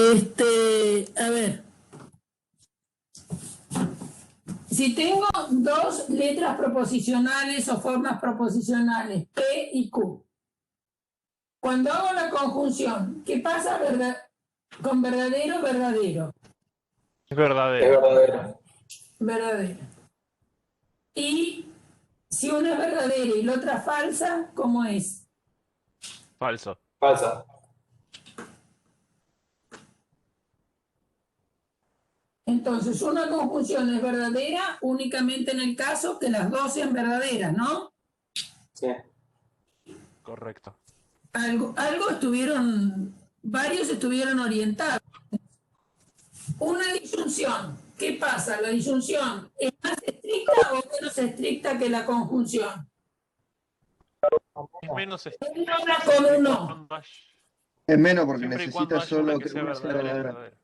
A ver. Si tengo dos letras proposicionales o formas proposicionales, P y Q, cuando hago la conjunción, ¿qué pasa con verdadero, verdadero? Es verdadero. Verdadero. Y si una es verdadera y la otra falsa, ¿cómo es? Falso. Falsa. Entonces, una conjunción es verdadera únicamente en el caso que las dos sean verdaderas, ¿no? Sí. Correcto. Varios estuvieron orientados. Una disyunción, ¿qué pasa? ¿La disyunción es más estricta o menos estricta que la conjunción? Es menos Él estricto habla con un no, Es menos porque siempre y cuando necesitas haya una solo que que sea una sea verdadera y verdadera. verdadera.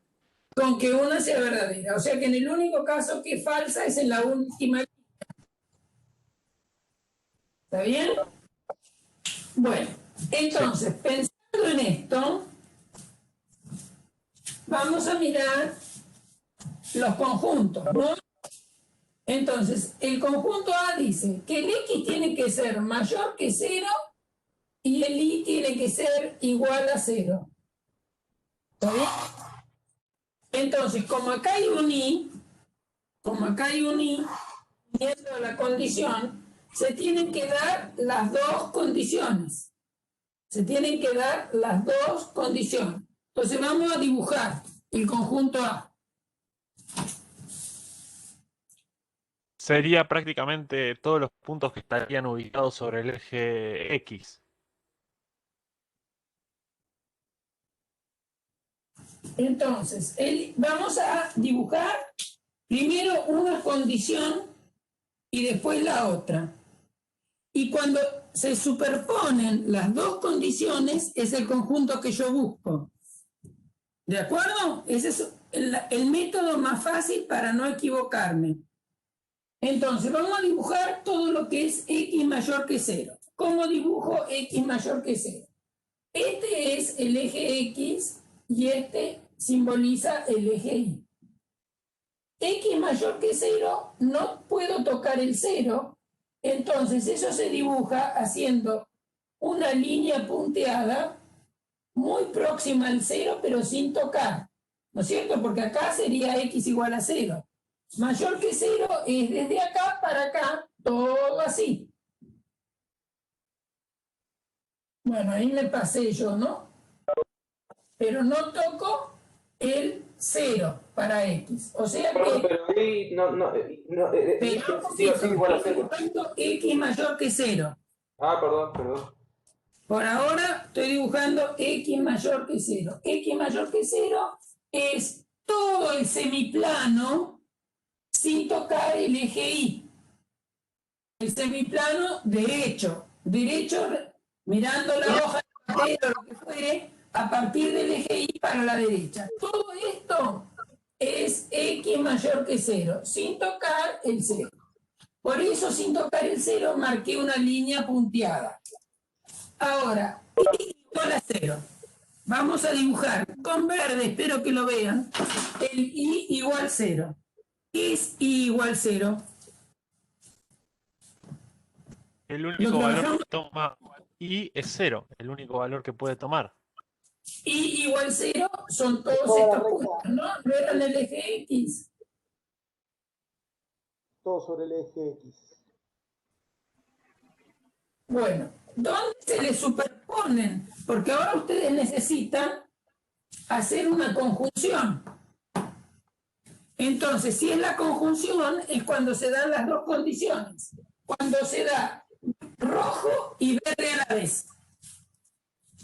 con que una sea verdadera. O sea que en el único caso que es falsa es en la última línea. ¿Está bien? Bueno, entonces, pensando en esto, vamos a mirar los conjuntos, ¿no? Entonces, el conjunto A dice que el X tiene que ser mayor que 0 y el Y tiene que ser igual a 0. ¿Está bien? Entonces, como acá hay un Y, viendo la condición, se tienen que dar las dos condiciones. Entonces vamos a dibujar el conjunto A. Sería prácticamente todos los puntos que estarían ubicados sobre el eje X. Entonces, vamos a dibujar primero una condición y después la otra. Y cuando se superponen las dos condiciones, es el conjunto que yo busco. ¿De acuerdo? Ese es el método más fácil para no equivocarme. Entonces, vamos a dibujar todo lo que es X mayor que 0. ¿Cómo dibujo X mayor que 0? Este es el eje X y este simboliza el eje Y. X mayor que 0, no puedo tocar el 0, entonces eso se dibuja haciendo una línea punteada muy próxima al 0, pero sin tocar, ¿no es cierto? Porque acá sería X igual a 0. Mayor que 0 es desde acá para acá, todo así. Bueno, ahí me pasé yo, ¿no? Pero no toco el 0 para X. O sea Perdón, que... pero ahí sí o sí igual a 0. X mayor que 0. Ah, perdón. Por ahora estoy dibujando X mayor que 0. X mayor que 0 es todo el semiplano sin tocar el eje Y. El semiplano derecho, mirando la hoja de papel o lo que fuere, a partir del eje Y para la derecha. Todo esto es X mayor que 0, sin tocar el 0. Por eso, sin tocar el 0, marqué una línea punteada. Ahora, Y igual a 0. Vamos a dibujar con verde, espero que lo vean, el Y igual 0. ¿Qué es Y igual 0? El único valor que toma Y es 0, el único valor que puede tomar. Y igual 0 son todos estos puntos, ¿no? ¿No eran el eje X? Todo sobre el eje X. Bueno, ¿dónde se le superponen? Porque ahora ustedes necesitan hacer una conjunción. Entonces, si es la conjunción, es cuando se dan las dos condiciones. Cuando se da rojo y verde a la vez.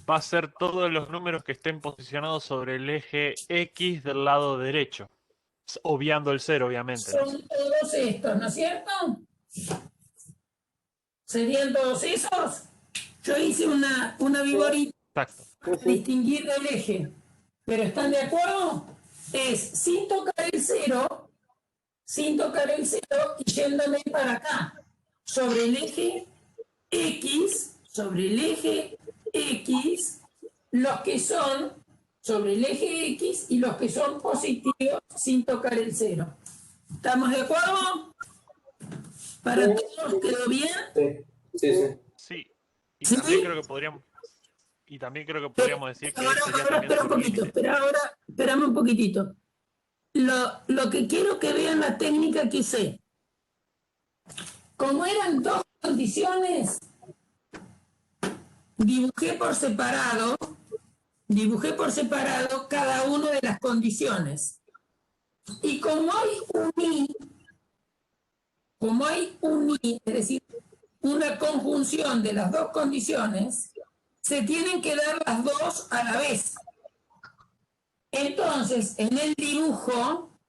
Va a ser todos los números que estén posicionados sobre el eje X del lado derecho. Obviando el 0, obviamente. Son todos estos, ¿no es cierto? ¿Serían todos esos? Yo hice una viborita para distinguir del eje. ¿Pero están de acuerdo? Es sin tocar el 0 y yéndome para acá. Sobre el eje X, los que son sobre el eje X y los que son positivos sin tocar el 0. ¿Estamos de acuerdo? ¿Para Sí. todos quedó bien? Sí, sí, sí. Sí. Y ¿Sí? también creo que podríamos decir que Ahora, sería ahora también espera un su poquito, límite. espérame un poquitito. Lo que quiero que vean la técnica que hice. Como eran dos condiciones, dibujé por separado cada una de las condiciones. Y como hay un I, es decir, una conjunción de las dos condiciones, se tienen que dar las dos a la vez. Entonces, en el dibujo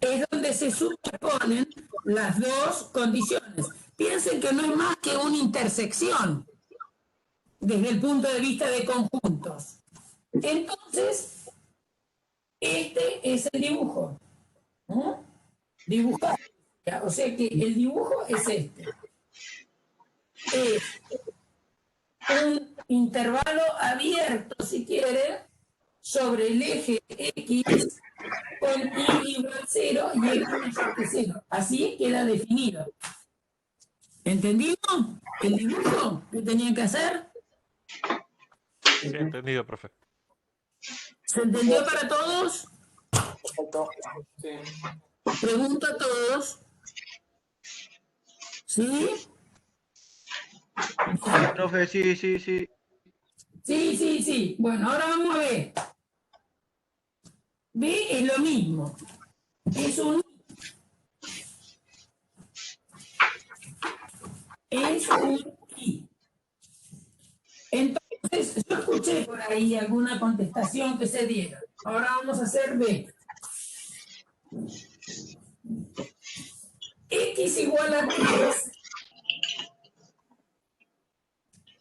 es donde se superponen las dos condiciones. Piensen que no es más que una intersección desde el punto de vista de conjuntos. Entonces, este es el dibujo. ¿No? Dibujar. O sea que el dibujo es este. Es un intervalo abierto, si quieren, sobre el eje X con Y igual 0 y X mayor que 0. Así queda definido. ¿Entendido el dibujo que tenían que hacer? Sí, entendido, profe. ¿Se entendió para todos? Perfecto. Sí. Pregunto a todos. ¿Sí? Sí, profe, sí, sí, sí. Sí. Bueno, ahora vamos a ver. B es lo mismo. Es un I. Entonces, yo escuché por ahí alguna contestación que se diera. Ahora vamos a hacer B. X igual a 3.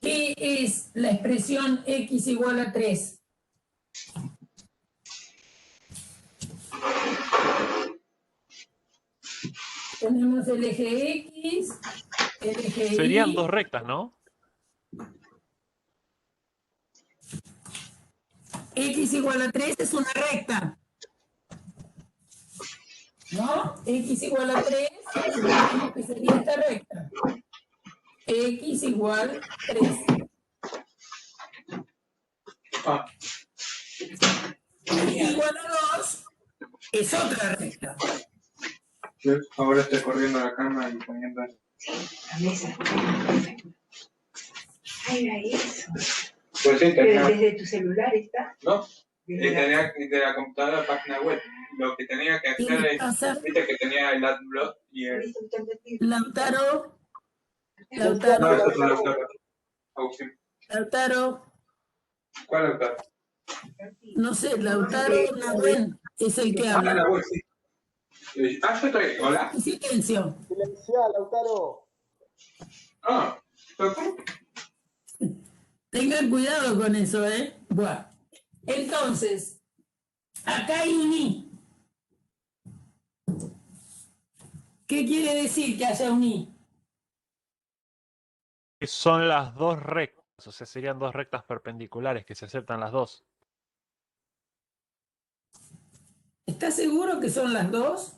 ¿Qué es la expresión X igual a 3? Tenemos el eje X, el eje Serían Y. dos rectas, ¿no? X igual a 3 es una recta. ¿No? X igual a 3, suponemos que sería esta recta. X igual 3. Ah, Y igual a 2 es otra recta. yo ahora estoy corriendo a la cama y poniendo. La mesa. Ay, era eso. Pues sí, Pero desde tu celular está. ¿No? Desde la- Tenía de la computadora la página web. Lo que tenía que ¿Qué hacer le es, pasa? viste que tenía el AdBlock y el. Lautaro, No, eso es un autor. Lautaro, ¿Cuál autor? no sé, Lautaro Nahuel es el que Ah, la habla. web, sí. Yo estoy. ¿Hola? Silencio. Silenciá, Lautaro. Ah, ¿pero cómo? Tengan cuidado con eso, ¿eh? Bueno. Entonces, acá hay un I. ¿Qué quiere decir que haya un I? Que son las dos rectas, o sea, serían dos rectas perpendiculares que se aceptan las dos. ¿Estás seguro que son las dos?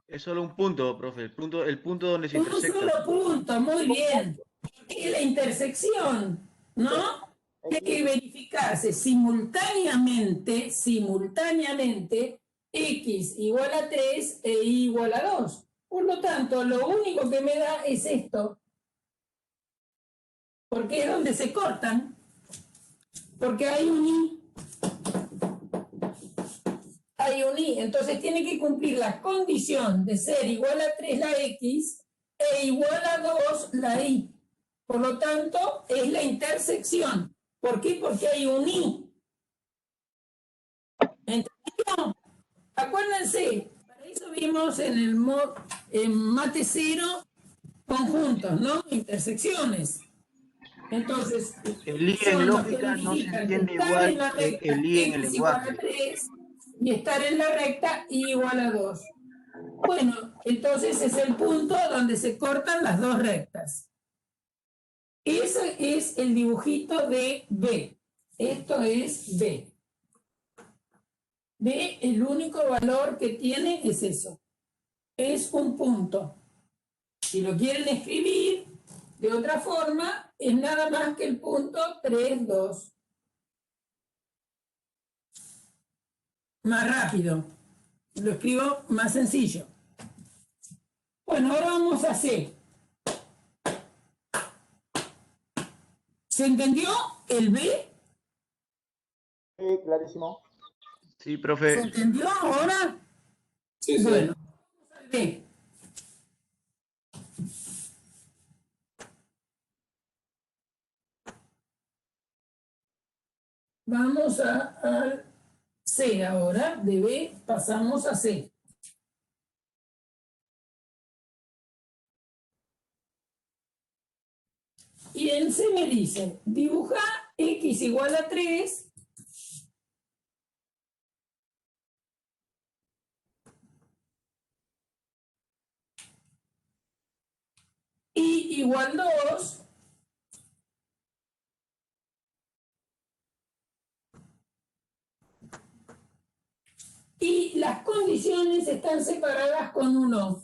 Es solo un punto, profe. El punto donde se Un intersectan. solo punto, muy bien. Es la intersección, ¿no? Hay que verificarse simultáneamente, X igual a 3 e Y igual a 2. Por lo tanto, lo único que me da es esto. Porque es donde se cortan. Porque hay un I. Entonces tiene que cumplir la condición de ser igual a 3 la X e igual a 2 la Y. Por lo tanto, es la intersección. ¿Por qué? Porque hay un I. ¿Entendido? Acuérdense, para eso vimos en mate 0 conjuntos, ¿no? Intersecciones. Entonces, El I en son los que lógica no se verifican que entiende estar en igual la que recta el I en el X igual a lenguaje. 3 y estar en la recta Y igual a 2. Bueno, entonces es el punto donde se cortan las dos rectas. Ese es el dibujito de B. Esto es B. B, el único valor que tiene es eso. Es un punto. Si lo quieren escribir de otra forma, es nada más que el punto 3, 2. Más rápido. Lo escribo más sencillo. Bueno, ahora vamos a C. ¿Se entendió el B? Sí, clarísimo. Sí, ¿Se profe. entendió ahora? Sí, sí. Bueno, vamos al B. Vamos al C ahora. De B pasamos a C. Y en C me dicen, dibuja X igual a 3 y igual 2 y las condiciones están separadas con 1.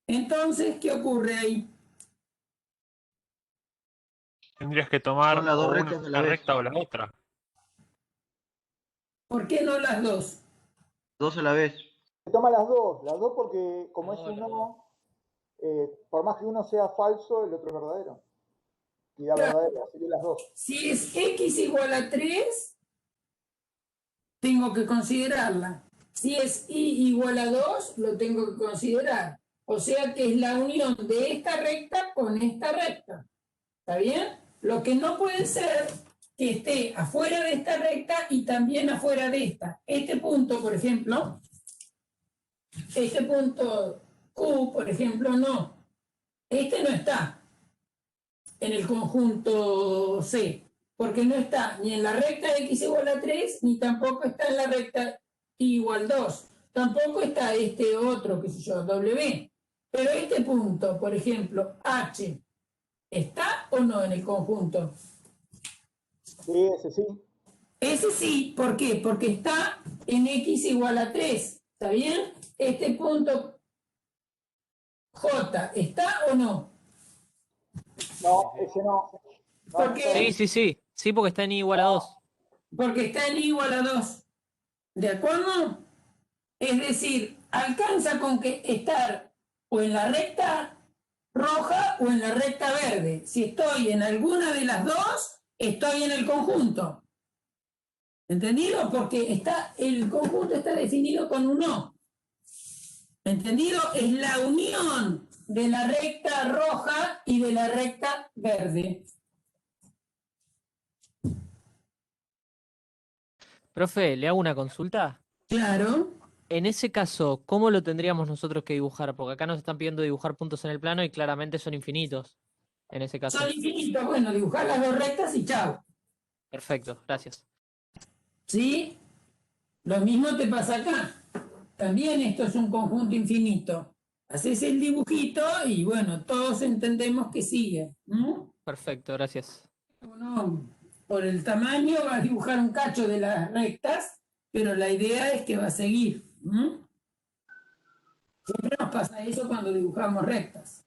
Entonces, ¿qué ocurre ahí? Tendrías que tomar Son las dos o rectas a la una vez. recta o la otra. ¿Por qué no las dos? Dos a la vez. Se toma las dos porque como es uno, por más que uno sea falso, el otro es verdadero. Y da Claro. verdadero, así que las dos. Si es X igual a 3, tengo que considerarla. Si es Y igual a 2, lo tengo que considerar. O sea que es la unión de esta recta con esta recta. ¿Está bien? Lo que no puede ser que esté afuera de esta recta y también afuera de esta. Este punto, por ejemplo, este punto Q, por ejemplo, no. Este no está en el conjunto C, porque no está ni en la recta X igual a 3, ni tampoco está en la recta Y igual 2. Tampoco está este otro, qué sé yo, W. Pero este punto, por ejemplo, H, ¿está o no en el conjunto? Sí, ese sí. Ese sí, ¿por qué? Porque está en X igual a 3. ¿Está bien? Este punto J, ¿está o no? No, ese no. No, ¿Por qué? Sí, sí, sí. Sí, porque está en I igual a 2. Porque está en Y igual a 2. ¿De acuerdo? Es decir, alcanza con que estar o en la recta roja o en la recta verde. Si estoy en alguna de las dos, estoy en el conjunto. ¿Entendido? Porque el conjunto está definido con un no. ¿Entendido? Es la unión de la recta roja y de la recta verde. Profe, le hago una consulta. Claro. En ese caso, ¿cómo lo tendríamos nosotros que dibujar? Porque acá nos están pidiendo dibujar puntos en el plano y claramente son infinitos. En ese caso. Son infinitos. Bueno, dibujar las dos rectas y chao. Perfecto, gracias. ¿Sí? Lo mismo te pasa acá. También esto es un conjunto infinito. Haces el dibujito y bueno, todos entendemos que sigue. ¿No? Perfecto, gracias. Uno, por el tamaño, va a dibujar un cacho de las rectas, pero la idea es que va a seguir. ¿No? Siempre nos pasa eso cuando dibujamos rectas.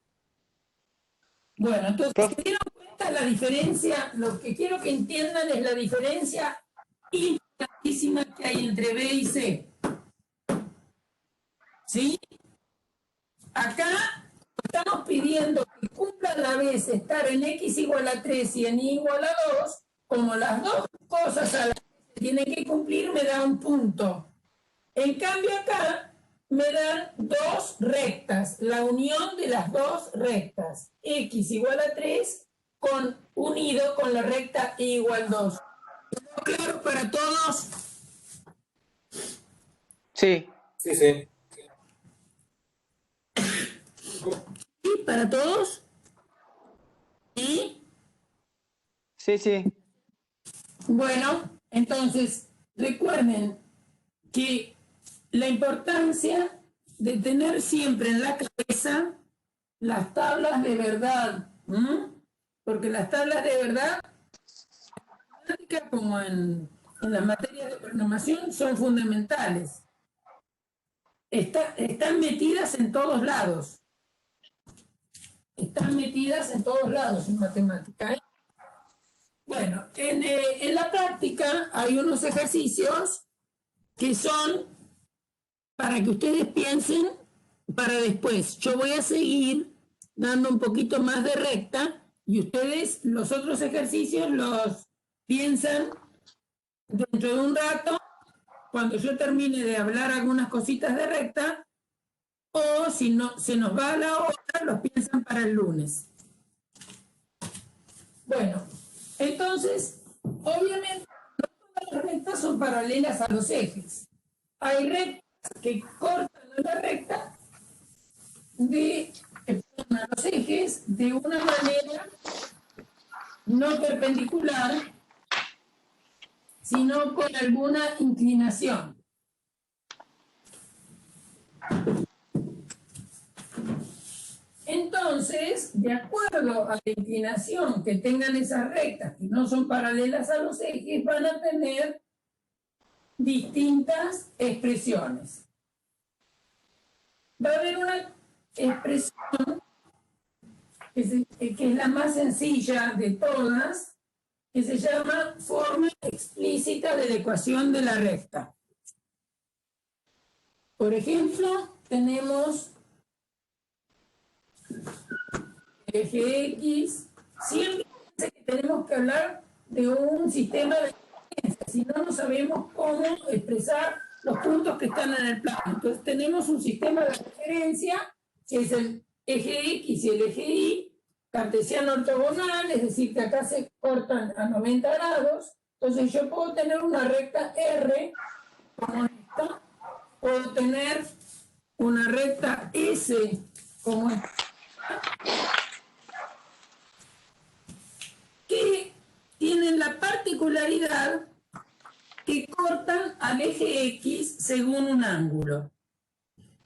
Bueno, entonces, ¿se dieron cuenta la diferencia? Lo que quiero que entiendan es la diferencia importantísima que hay entre B y C. ¿Sí? Acá estamos pidiendo que cumpla a la vez estar en X igual a 3 y en Y igual a 2, como las dos cosas a la vez se tienen que cumplir, me da un punto. En cambio acá me dan dos rectas, la unión de las dos rectas, X igual a 3 unido con la recta Y igual 2. ¿Quedó claro para todos? Sí. Sí, sí. ¿Sí? ¿Para todos? ¿Sí? Sí, sí. Bueno, entonces recuerden que la importancia de tener siempre en la cabeza las tablas de verdad, porque las tablas de verdad, como en las materias de programación, son fundamentales. Están metidas en todos lados. Están metidas en todos lados en matemática, ¿eh? Bueno, en la práctica hay unos ejercicios que son para que ustedes piensen para después. Yo voy a seguir dando un poquito más de recta y ustedes los otros ejercicios los piensan dentro de un rato, cuando yo termine de hablar algunas cositas de recta, o si no se nos va a la hora, los piensan para el lunes. Bueno, entonces, obviamente, no todas las rectas son paralelas a los ejes. Hay rectas que cortan a la recta a los ejes de una manera no perpendicular, sino con alguna inclinación. Entonces, de acuerdo a la inclinación que tengan esas rectas que no son paralelas a los ejes, van a tener distintas expresiones. Va a haber una expresión que es la más sencilla de todas, que se llama forma explícita de la ecuación de la recta. Por ejemplo, tenemos eje X, siempre que tenemos que hablar de un sistema de referencia, si no, no sabemos cómo expresar los puntos que están en el plano. Entonces tenemos un sistema de referencia, que es el eje X y el eje Y, cartesiano ortogonal, es decir, que acá se cortan a 90 grados. Entonces yo puedo tener una recta R como esta, puedo tener una recta S como esta, que tienen la particularidad que cortan al eje X según un ángulo.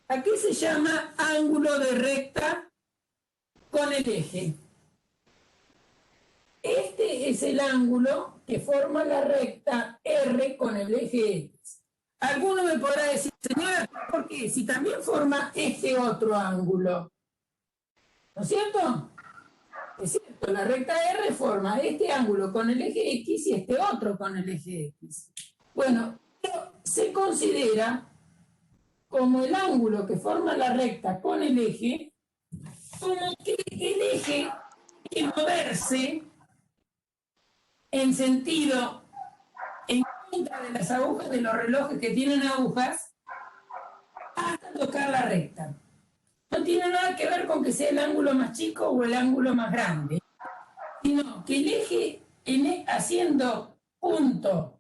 ¿A qué se llama ángulo de recta con el eje? Este es el ángulo que forma la recta R con el eje X. Alguno me podrá decir, señora, ¿por qué? Si también forma este otro ángulo. ¿No es cierto? Es cierto, la recta R forma este ángulo con el eje X y este otro con el eje X. Bueno, se considera como el ángulo que forma la recta con el eje, como que el eje tiene que moverse en sentido, en contra de las agujas de los relojes que tienen agujas, hasta tocar la recta. No tiene nada que ver con que sea el ángulo más chico o el ángulo más grande, sino que el eje, haciendo punto,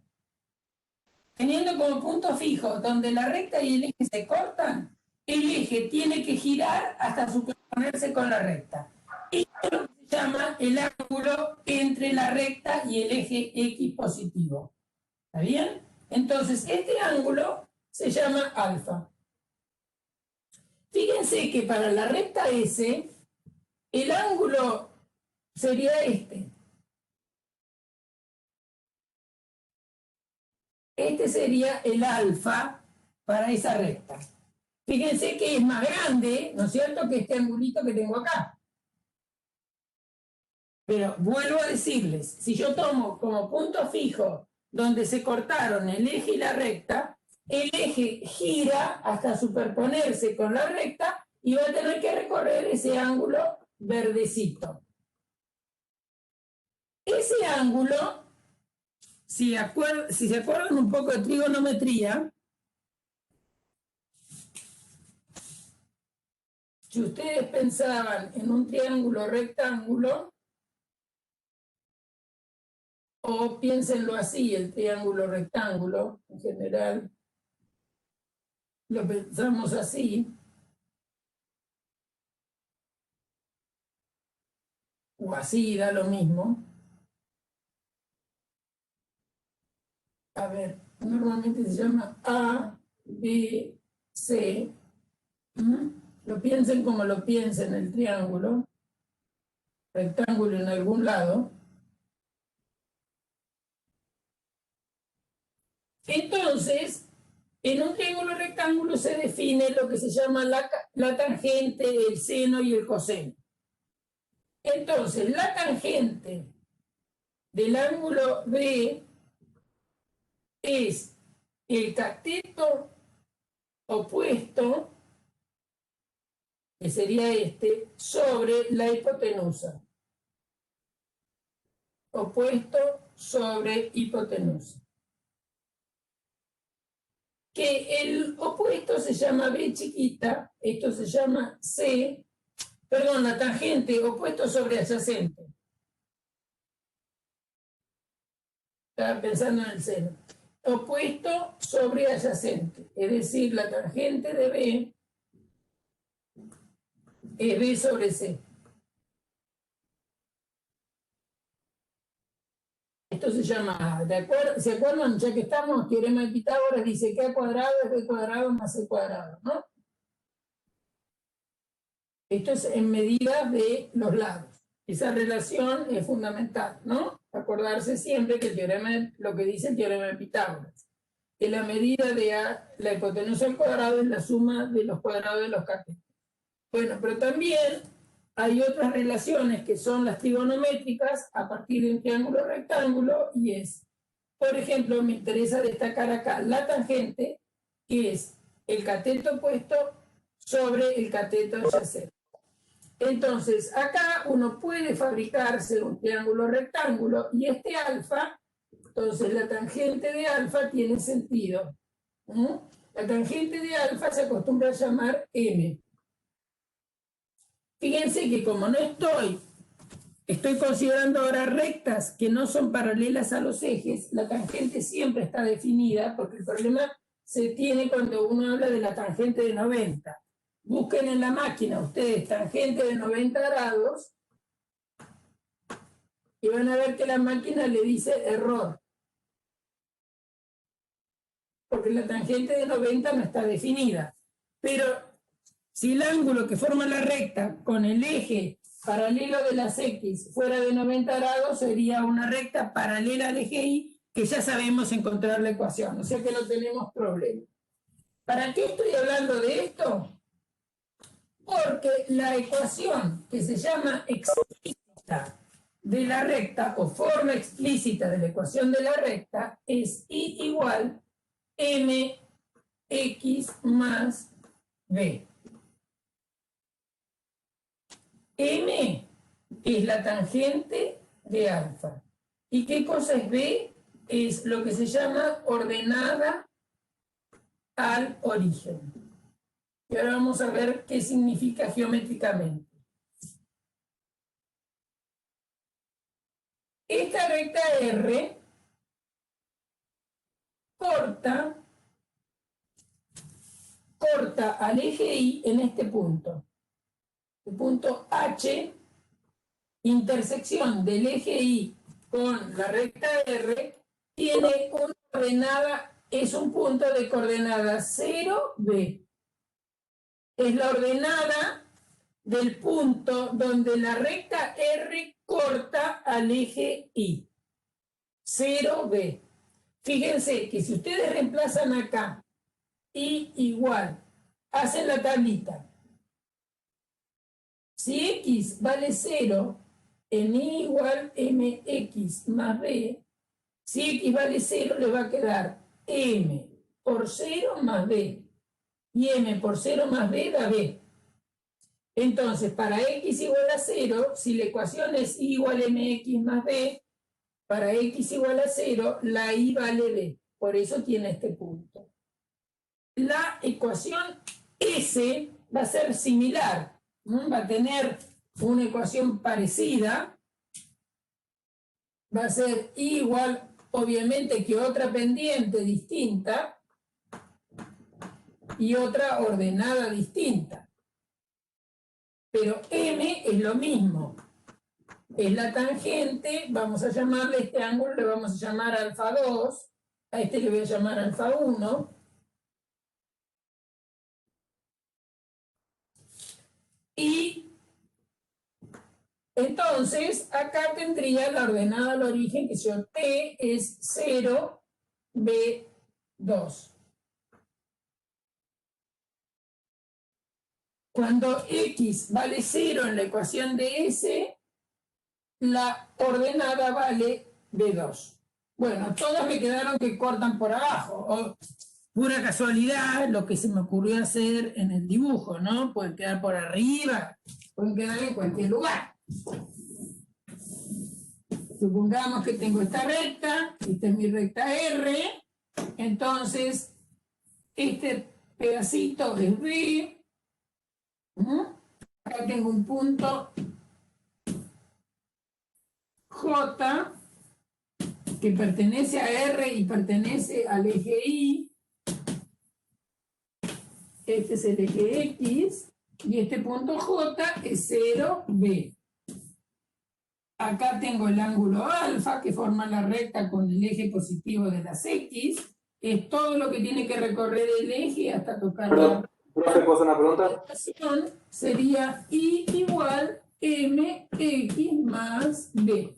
teniendo como punto fijo donde la recta y el eje se cortan, el eje tiene que girar hasta superponerse con la recta. Esto es lo que se llama el ángulo entre la recta y el eje X positivo. ¿Está bien? Entonces, este ángulo se llama alfa. Fíjense que para la recta S, el ángulo sería este. Este sería el alfa para esa recta. Fíjense que es más grande, ¿no es cierto?, que este angulito que tengo acá. Pero vuelvo a decirles, si yo tomo como punto fijo donde se cortaron el eje y la recta, el eje gira hasta superponerse con la recta y va a tener que recorrer ese ángulo verdecito. Ese ángulo, si se acuerdan un poco de trigonometría, si ustedes pensaban en un triángulo rectángulo, o piénsenlo así, el triángulo rectángulo, en general, lo pensamos así, o así, da lo mismo. A ver, normalmente se llama A, B, C, Lo piensen como lo piensen el triángulo, rectángulo en algún lado. Entonces, en un triángulo rectángulo se define lo que se llama la tangente, el seno y el coseno. Entonces, la tangente del ángulo B es el cateto opuesto, que sería este, sobre la hipotenusa. Opuesto sobre hipotenusa. Que el opuesto se llama B chiquita, esto se llama C, perdón, la tangente opuesto sobre adyacente. Estaba pensando en el seno. Opuesto sobre adyacente, es decir, la tangente de B es B sobre C. Esto se llama A, ¿de acuerdo? ¿Se acuerdan? Ya que estamos, teorema de Pitágoras dice que A cuadrado es B cuadrado más C cuadrado, ¿no? Esto es en medidas de los lados. Esa relación es fundamental, ¿no? Acordarse siempre que el teorema, lo que dice el teorema de Pitágoras, que la medida de A, la hipotenusa al cuadrado es la suma de los cuadrados de los catetos. Bueno, pero también hay otras relaciones que son las trigonométricas a partir de un triángulo rectángulo y es, por ejemplo, me interesa destacar acá la tangente, que es el cateto opuesto sobre el cateto adyacente. Entonces, acá uno puede fabricarse un triángulo rectángulo y este alfa, entonces la tangente de alfa tiene sentido. La tangente de alfa se acostumbra a llamar M. Fíjense que como no estoy considerando ahora rectas que no son paralelas a los ejes, la tangente siempre está definida, porque el problema se tiene cuando uno habla de la tangente de 90. Busquen en la máquina ustedes tangente de 90 grados y van a ver que la máquina le dice error. Porque la tangente de 90 no está definida. Pero si el ángulo que forma la recta con el eje paralelo de las X fuera de 90 grados, sería una recta paralela al eje Y, que ya sabemos encontrar la ecuación, o sea que no tenemos problema. ¿Para qué estoy hablando de esto? Porque la ecuación que se llama explícita de la recta, o forma explícita de la ecuación de la recta, es I igual mx más b. M es la tangente de alfa. ¿Y qué cosa es B? Es lo que se llama ordenada al origen. Y ahora vamos a ver qué significa geométricamente. Esta recta R corta al eje Y en este punto. El punto H, intersección del eje Y con la recta R, tiene una coordenada, es un punto de coordenada 0, B. Es la ordenada del punto donde la recta R corta al eje Y. 0B. Fíjense que si ustedes reemplazan acá Y igual, hacen la tablita. Si X vale 0, en Y igual MX más B, si X vale 0, le va a quedar M por 0 más B. Y M por 0 más B da B. Entonces, para X igual a 0, si la ecuación es Y igual a MX más B, para X igual a 0, la Y vale B. Por eso tiene este punto. La ecuación S va a ser similar. Va a tener una ecuación parecida. Va a ser Y igual, obviamente, que otra pendiente distinta y otra ordenada distinta. Pero M es lo mismo. Es la tangente, vamos a llamarle este ángulo, le vamos a llamar alfa 2, a este le voy a llamar alfa 1. Entonces, acá tendría la ordenada al origen, que yo T es 0, B2. Cuando X vale 0 en la ecuación de S, la ordenada vale B2. Bueno, todas me quedaron que cortan por abajo. O pura casualidad, lo que se me ocurrió hacer en el dibujo, ¿no? Pueden quedar por arriba, pueden quedar en cualquier lugar. Supongamos que tengo esta recta, esta es mi recta R, entonces este pedacito es B. Acá tengo un punto J que pertenece a R y pertenece al eje Y. Este es el eje X y este punto J es 0B. Acá tengo el ángulo alfa que forma la recta con el eje positivo de las X. Es todo lo que tiene que recorrer el eje hasta tocar Perdón, la profe, ¿puedo hacer una pregunta? ecuación. Sería I igual MX más B.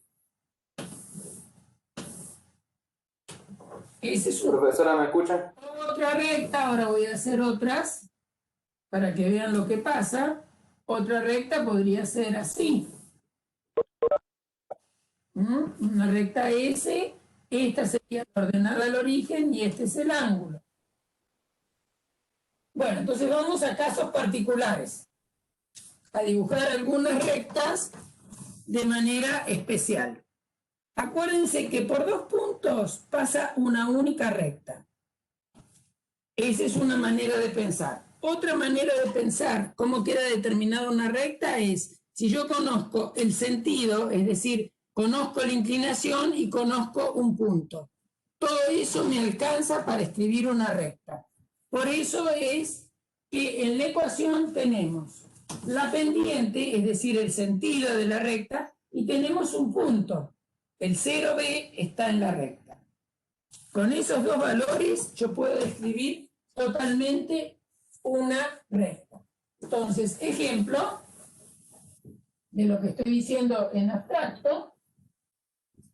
Esa es Profesora, ¿me escucha? otra recta. Ahora voy a hacer otras para que vean lo que pasa. Otra recta podría ser así. Una recta S, esta sería la ordenada al origen y este es el ángulo. Bueno, entonces vamos a casos particulares, a dibujar algunas rectas de manera especial. Acuérdense que por 2 puntos pasa una única recta. Esa es una manera de pensar. Otra manera de pensar cómo queda determinada una recta es, si yo conozco el sentido, es decir, conozco la inclinación y conozco un punto. Todo eso me alcanza para escribir una recta. Por eso es que en la ecuación tenemos la pendiente, es decir, el sentido de la recta, y tenemos un punto. El 0B está en la recta. Con esos dos valores yo puedo escribir totalmente una recta. Entonces, ejemplo de lo que estoy diciendo en abstracto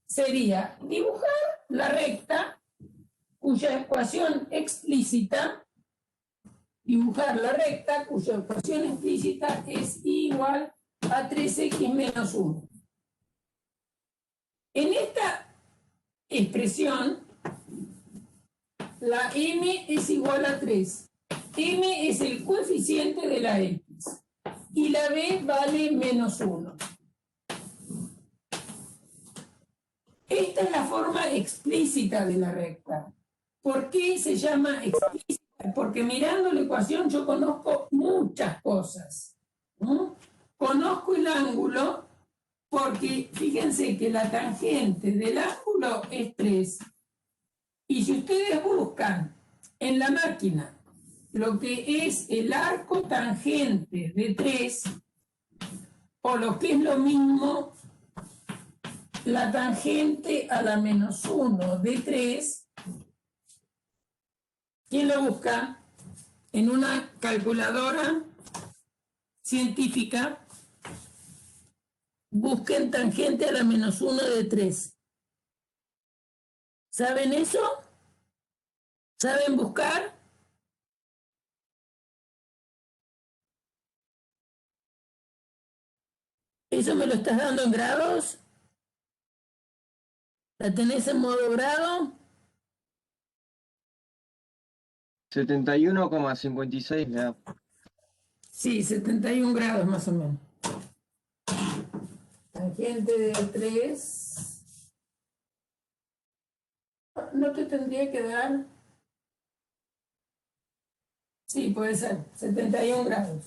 sería dibujar la recta cuya ecuación explícita, es igual a 3x menos 1. En esta expresión, la m es igual a 3. M es el coeficiente de la x y la b vale menos 1. Esta es la forma explícita de la recta. ¿Por qué se llama explícita? Porque mirando la ecuación yo conozco muchas cosas. Conozco el ángulo porque fíjense que la tangente del ángulo es 3. Y si ustedes buscan en la máquina lo que es el arco tangente de 3, o lo que es lo mismo, la tangente a la menos 1 de 3, ¿quién lo busca? En una calculadora científica, busquen tangente a la menos 1 de 3. ¿Saben eso? ¿Saben buscar? ¿Eso me lo estás dando en grados? ¿La tenés en modo grado? 71,56 me da. Sí, 71 grados más o menos. Tangente de 3. ¿No te tendría que dar? Sí, puede ser, 71 grados.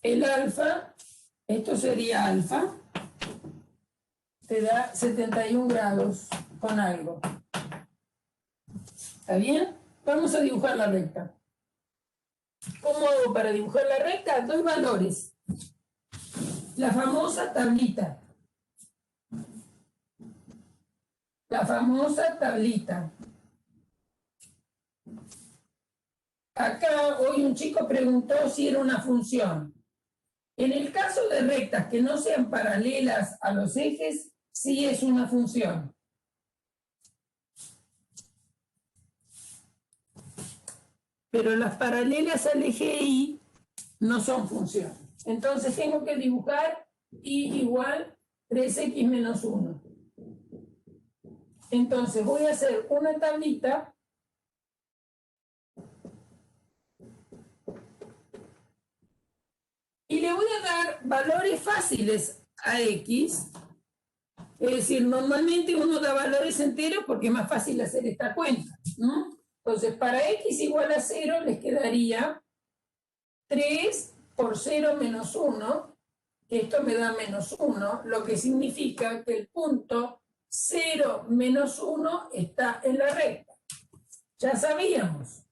El alfa, esto sería alfa, te da 71 grados con algo. ¿Está bien? Vamos a dibujar la recta. ¿Cómo hago para dibujar la recta? 2 valores. La famosa tablita. Acá hoy un chico preguntó si era una función. En el caso de rectas que no sean paralelas a los ejes, sí es una función. Pero las paralelas al eje Y no son funciones. Entonces tengo que dibujar Y igual 3x menos 1. Entonces voy a hacer una tablita y le voy a dar valores fáciles a X. Es decir, normalmente uno da valores enteros porque es más fácil hacer esta cuenta, ¿no? Entonces, para X igual a 0 les quedaría 3 por 0 menos 1, que esto me da menos 1, lo que significa que el punto 0 menos 1 está en la recta. Ya sabíamos,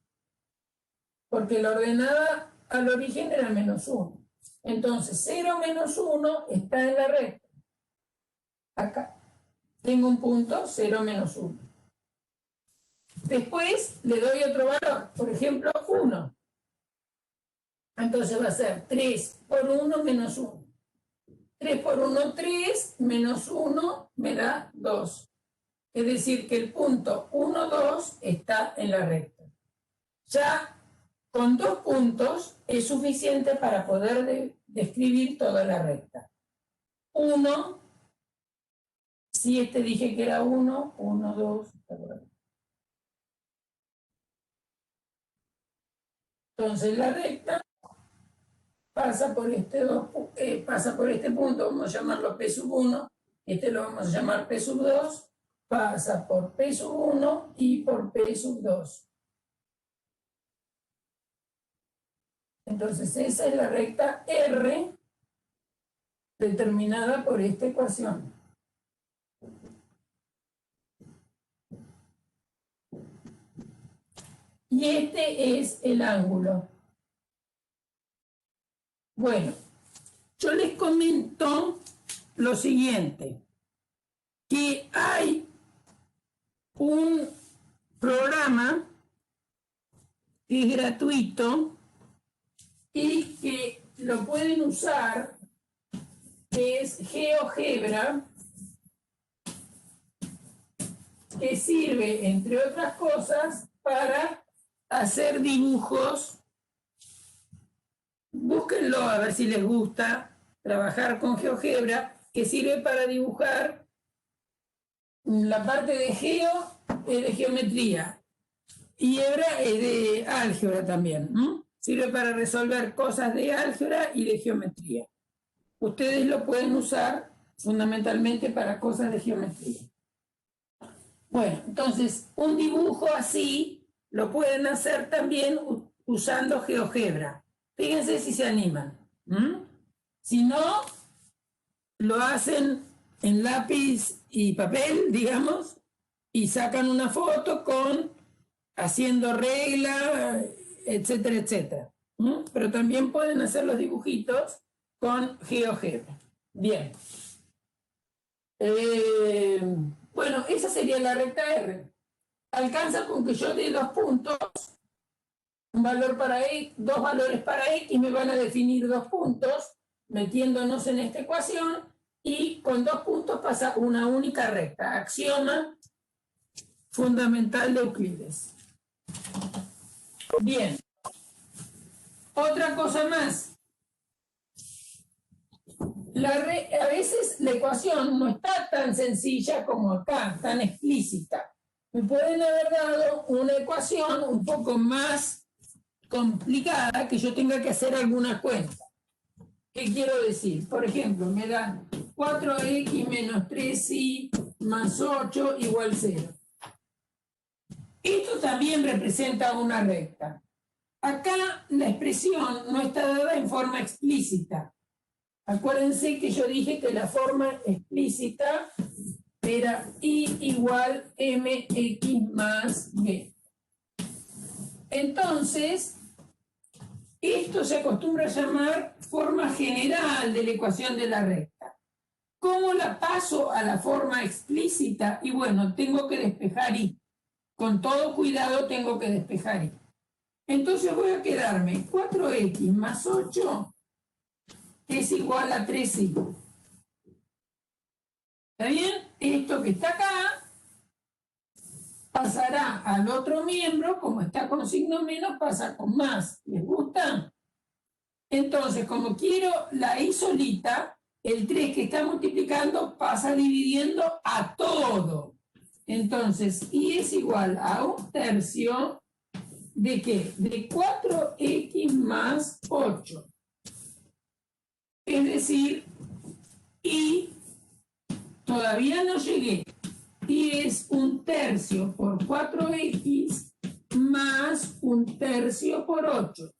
porque la ordenada al origen era menos 1. Entonces, 0 menos 1 está en la recta. Acá tengo un punto 0 menos 1. Después le doy otro valor, por ejemplo, 1. Entonces va a ser 3 por 1 menos 1. 3 por 1, 3, menos 1 me da 2. Es decir, que el punto 1, 2 está en la recta. Ya con 2 puntos es suficiente para poder describir toda la recta. 1, si este dije que era 1, 1, 2, entonces la recta pasa por este punto, vamos a llamarlo P1, este lo vamos a llamar P2, pasa por P1 y por P2. Entonces esa es la recta R determinada por esta ecuación. Y este es el ángulo. Bueno, yo les comento lo siguiente, que hay un programa que es gratuito y que lo pueden usar, que es GeoGebra, que sirve, entre otras cosas, para hacer dibujos. Búsquenlo a ver si les gusta trabajar con GeoGebra, que sirve para dibujar. La parte de geo es de geometría y hebra es de álgebra también, ¿no? Sirve para resolver cosas de álgebra y de geometría. Ustedes lo pueden usar fundamentalmente para cosas de geometría. Bueno, entonces un dibujo así lo pueden hacer también usando GeoGebra. Fíjense si se animan. Si no, lo hacen en lápiz y papel, digamos, y sacan una foto haciendo regla, etcétera, etcétera. Pero también pueden hacer los dibujitos con GeoGebra. Bien. Bueno, esa sería la recta R. Alcanza con que yo dé 2 puntos, un valor para X, 2 valores para X, me van a definir 2 puntos, metiéndonos en esta ecuación, y con 2 puntos pasa una única recta. Axioma fundamental de Euclides. Bien. Otra cosa más. A veces la ecuación no está tan sencilla como acá, tan explícita. Me pueden haber dado una ecuación un poco más complicada que yo tenga que hacer alguna cuenta. ¿Qué quiero decir? Por ejemplo, me dan 4x menos 3y más 8 igual 0. Esto también representa una recta. Acá la expresión no está dada en forma explícita. Acuérdense que yo dije que la forma explícita era y igual mx más b. Entonces, esto se acostumbra a llamar forma general de la ecuación de la recta. ¿Cómo la paso a la forma explícita? Y bueno, tengo que despejar y. Con todo cuidado tengo que despejar y. Entonces voy a quedarme 4x más 8 es igual a 13. ¿Está bien? Esto que está acá pasará al otro miembro, como está con signo menos, pasa con más. ¿Les gusta? Entonces, como quiero la I solita, el 3 que está multiplicando pasa dividiendo a todo. Entonces, I es igual a 1/3 ¿de qué? De 4x más 8. Es decir, I todavía no llegué. Y es 1/3 por 4x más 1/3 por 8.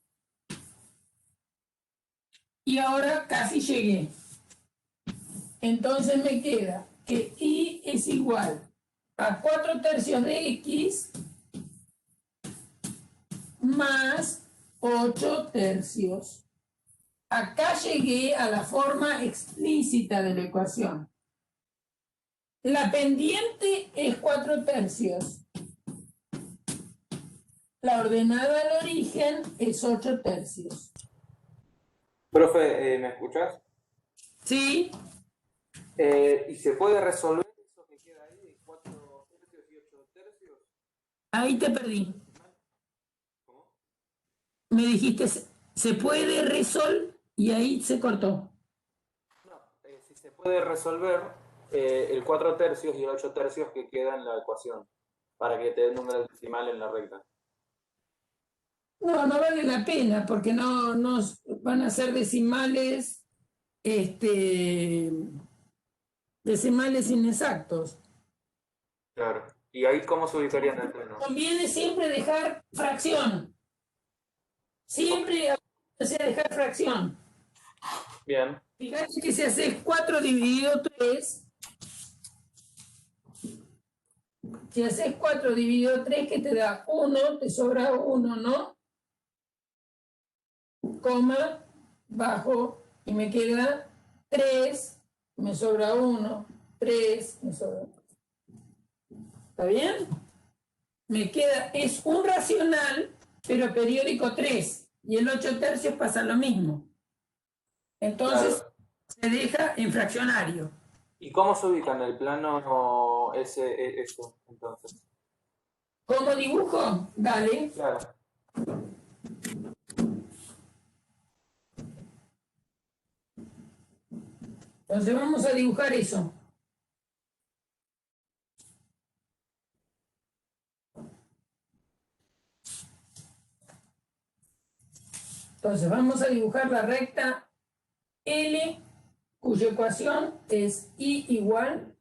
Y ahora casi llegué. Entonces me queda que I es igual a 4/3 de x más 8/3. Acá llegué a la forma explícita de la ecuación. La pendiente es 4/3. La ordenada al origen es 8/3. Profe, ¿me escuchás? ¿Sí? ¿Y se puede resolver eso que queda ahí de 4/3 y 8/3? Ahí te perdí. ¿Cómo? Me dijiste, se puede resolver y ahí se cortó. No, si se puede resolver el 4/3 y el 8/3 que queda en la ecuación, para que te dé el número decimal en la recta. No, no vale la pena porque no van a ser decimales, decimales inexactos. Claro. ¿Y ahí cómo se ubicaría en el plano? Conviene siempre dejar fracción. Siempre dejar fracción. Bien. Fíjate que si haces 4 dividido 3, si haces 4 dividido 3, que te da 1, te sobra 1, ¿no? Coma, bajo, y me queda 3, me sobra 1, 3, me sobra 1. ¿Está bien? Me queda, es un racional, pero periódico 3, y el 8/3 pasa lo mismo. Entonces, Claro. se deja en fraccionario. ¿Y cómo se ubica en el plano eso, entonces? ¿Cómo dibujo? Dale. Claro. Entonces vamos a dibujar eso. Entonces vamos a dibujar la recta L, cuya ecuación es I igual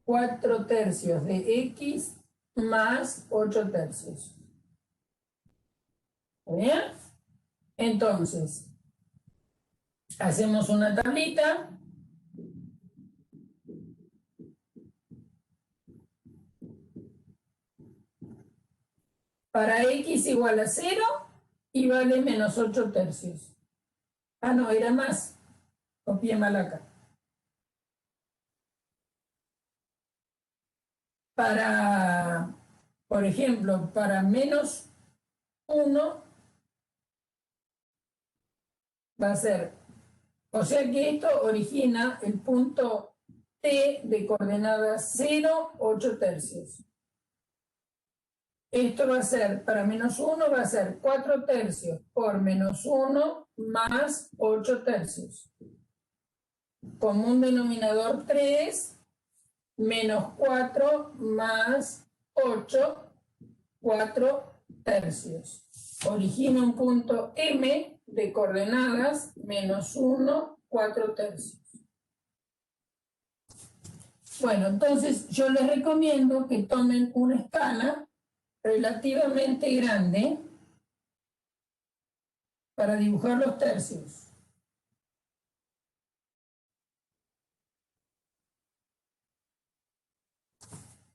4/3 de x más 8/3. ¿Está bien? Entonces, hacemos una tablita. Para x igual a 0 y vale menos 8/3. Ah, no, era más. Copié mal acá. Para, por ejemplo, para menos 1 va a ser, o sea que esto origina el punto T de coordenadas 0, 8/3. Esto va a ser, para menos 1 va a ser 4/3 por menos 1 más 8/3. Común denominador 3, menos 4 más 8, 4/3. Origina un punto M de coordenadas menos 1, 4/3. Bueno, entonces yo les recomiendo que tomen una escala relativamente grande para dibujar los tercios.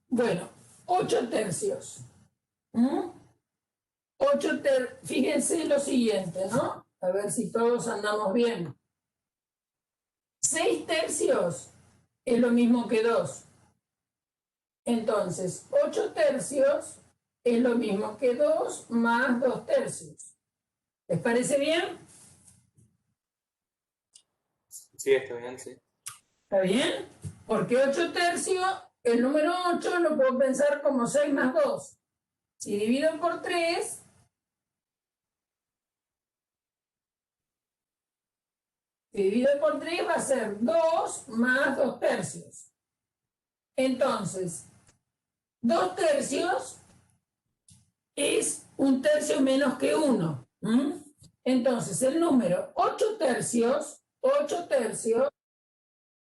Bueno, 8/3. 8/3, fíjense lo siguiente, ¿no? A ver si todos andamos bien. 6/3 es lo mismo que 2. Entonces, 8/3 es lo mismo que 2 más 2/3. ¿Les parece bien? Sí, está bien, sí. ¿Está bien? Porque 8 tercios, el número 8 lo puedo pensar como 6 más 2. Si divido por 3, va a ser 2 más 2 tercios. Entonces, 2 tercios es 1 tercio menos que 1. Entonces, el número 8 tercios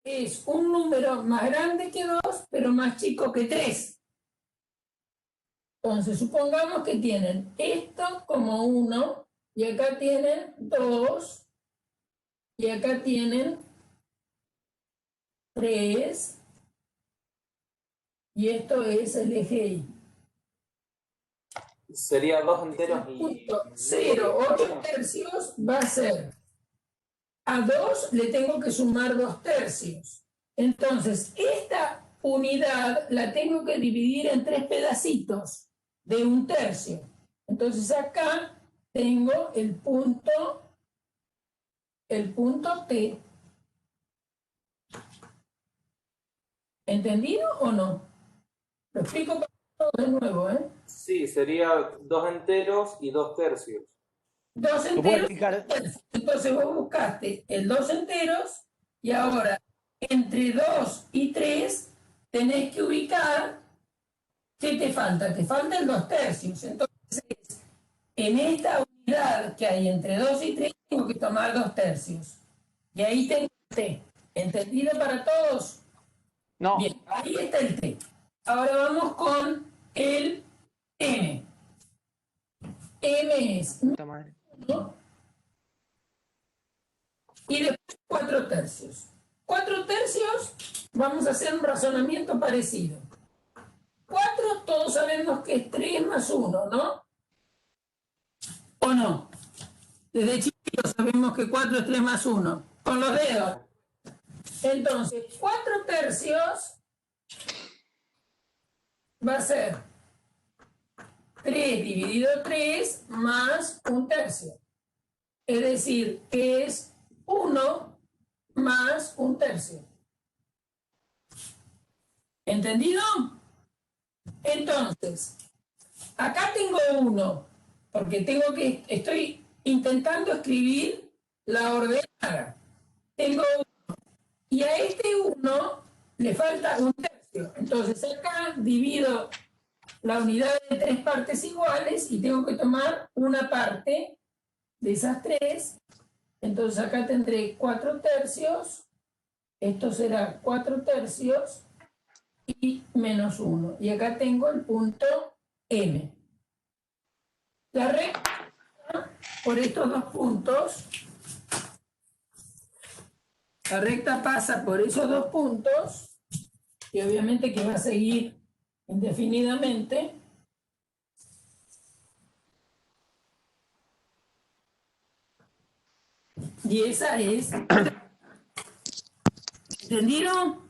es un número más grande que 2, pero más chico que 3. Entonces, supongamos que tienen esto como 1, y acá tienen 2, y acá tienen 3, y esto es el eje Y. Sería 2 enteros y... Punto 0, 8 tercios va a ser, a 2 le tengo que sumar 2 tercios. Entonces, esta unidad la tengo que dividir en 3 pedacitos de 1 tercio. Entonces acá tengo el punto T. ¿Entendido o no? Lo explico de nuevo, ¿eh? Sí, sería 2 enteros y 2 tercios. 2 enteros. Entonces vos buscaste el 2 enteros y ahora entre 2 y 3 tenés que ubicar, ¿qué te falta? Te falta el 2 tercios. Entonces, en esta unidad que hay entre 2 y 3 tengo que tomar 2 tercios. Y ahí tengo el T. ¿Entendido para todos? No. Bien, ahí está el T. Ahora vamos con el M. M es Puta madre. 1 y después 4 tercios. 4 tercios, vamos a hacer un razonamiento parecido. 4 todos sabemos que es 3 más 1, ¿no? ¿O no? Desde chiquitos sabemos que 4 es 3 más 1. Con los dedos. Entonces, 4 tercios va a ser 3 dividido 3 más 1 tercio. Es decir, que es 1 más 1 tercio. ¿Entendido? Entonces, acá tengo 1, porque estoy intentando escribir la ordenada. Tengo 1, y a este 1 le falta 1 tercio. Entonces acá divido la unidad en 3 partes iguales y tengo que tomar una parte de esas 3. Entonces acá tendré 4 tercios, esto será 4 tercios y menos 1. Y acá tengo el punto M. La recta por estos dos puntos, la recta pasa por esos dos puntos, y obviamente que va a seguir indefinidamente. Y esa es... ¿Entendieron?